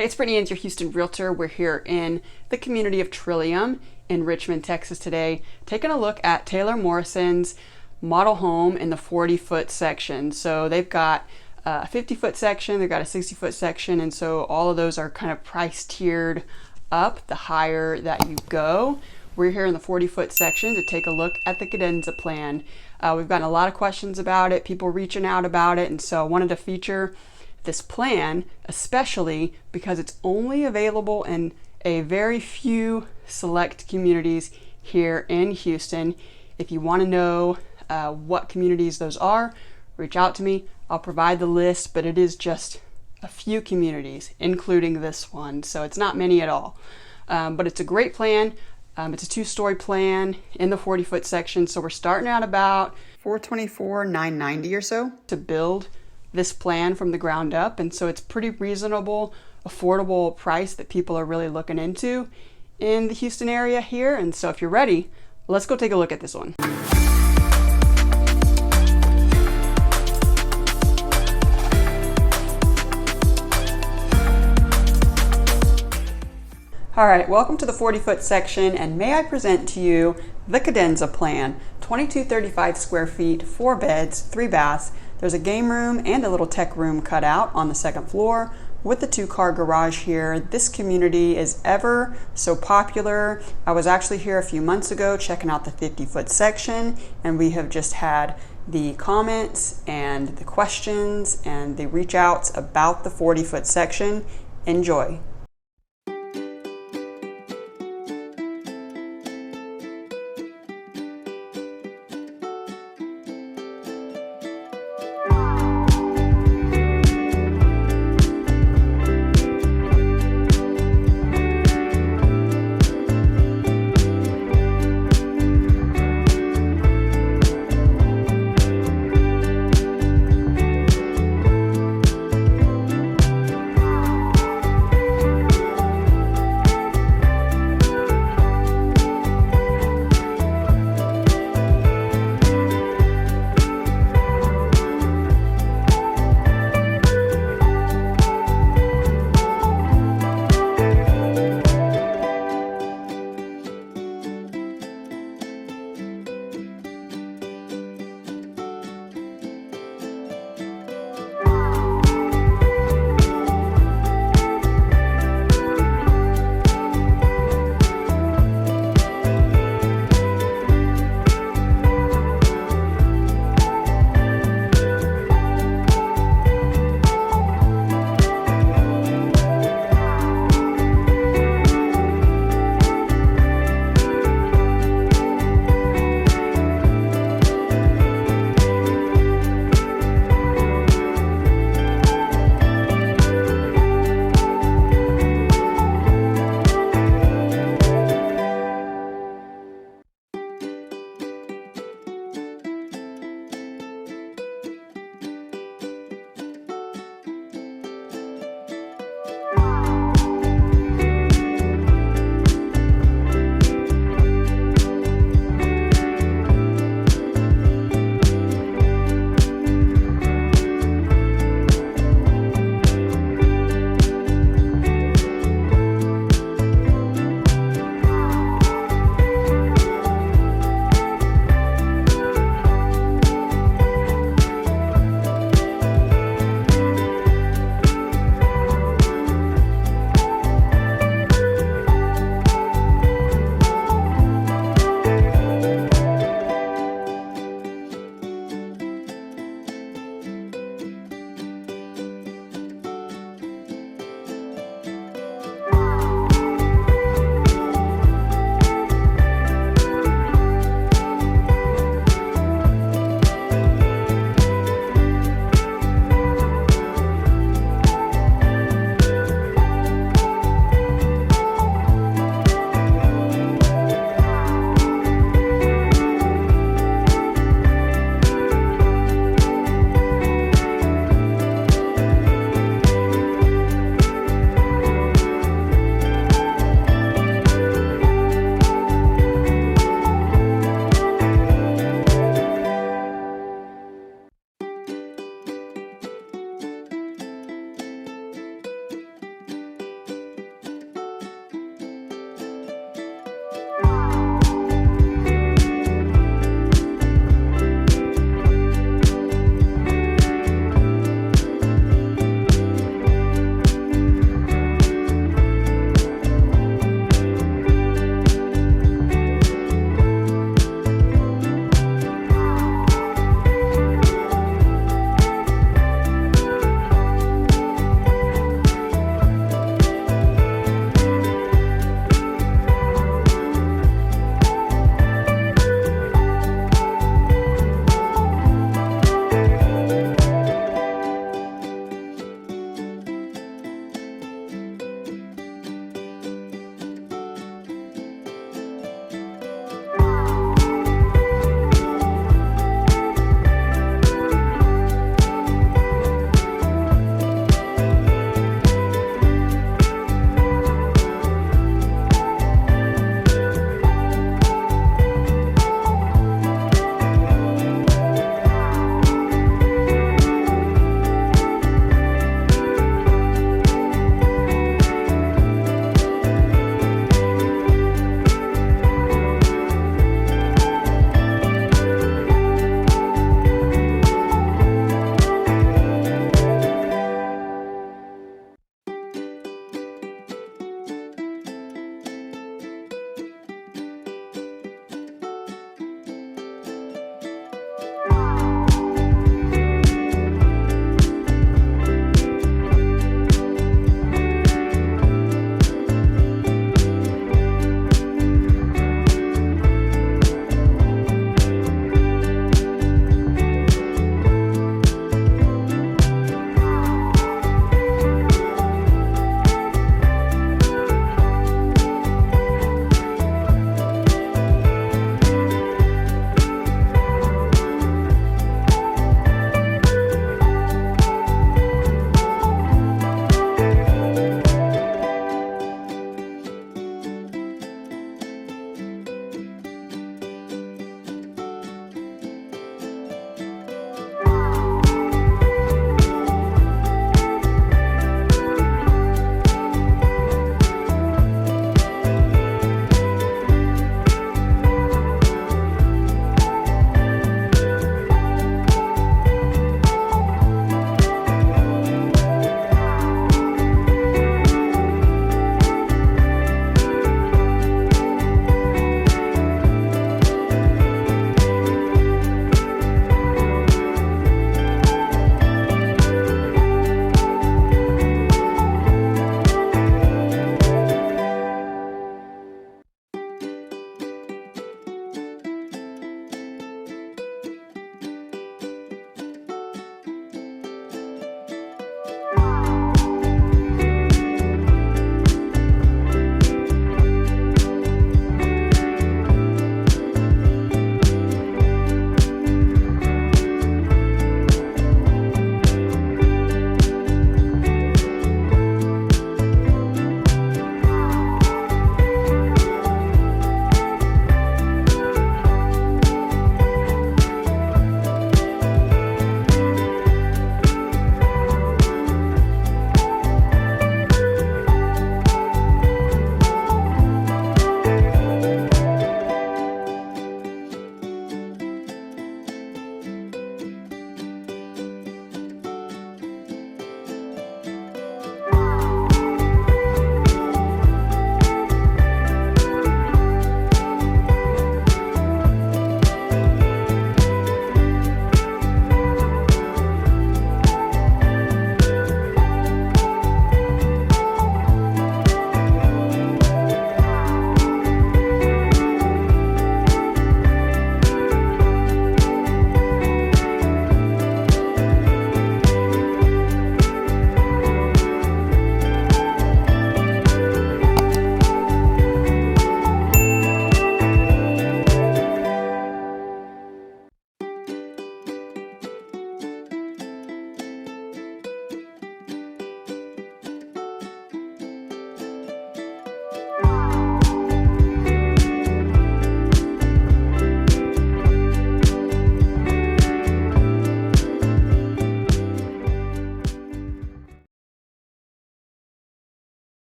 Hey, it's Brittany Inns, your Houston realtor. We're here in the community of Trillium in Richmond, Texas today, taking a look at Taylor Morrison's model home in the 40-foot section. So they've got a 50-foot section, they've got a 60-foot section, and so all of those are kind of price tiered up the higher that you go. We're here in the 40-foot section to take a look at the Cadenza plan. We've gotten a lot of questions about it, people reaching out about it, and so I wanted to feature this plan, especially because it's only available in a very few select communities here in Houston. If you want to know what communities those are, reach out to me. I'll provide the list, but it is just a few communities, including this one, so it's not many at all. But it's a great plan. It's a two-story plan in the 40-foot section, so we're starting at about $424,990 or so to build this plan from the ground up, and so it's pretty reasonable, affordable price that people are really looking into in the Houston area here. And so if you're ready, let's go take a look at this one. All right, welcome to the 40-foot section, and may I present to you the Cadenza plan. 2235 square feet, 4 beds, 3 baths. There's a game room and a little tech room cut out on the second floor with the 2-car garage here. This community is ever so popular. I was actually here a few months ago checking out the 50-foot section, and we have just had the comments and the questions and the reach outs about the 40-foot section. Enjoy.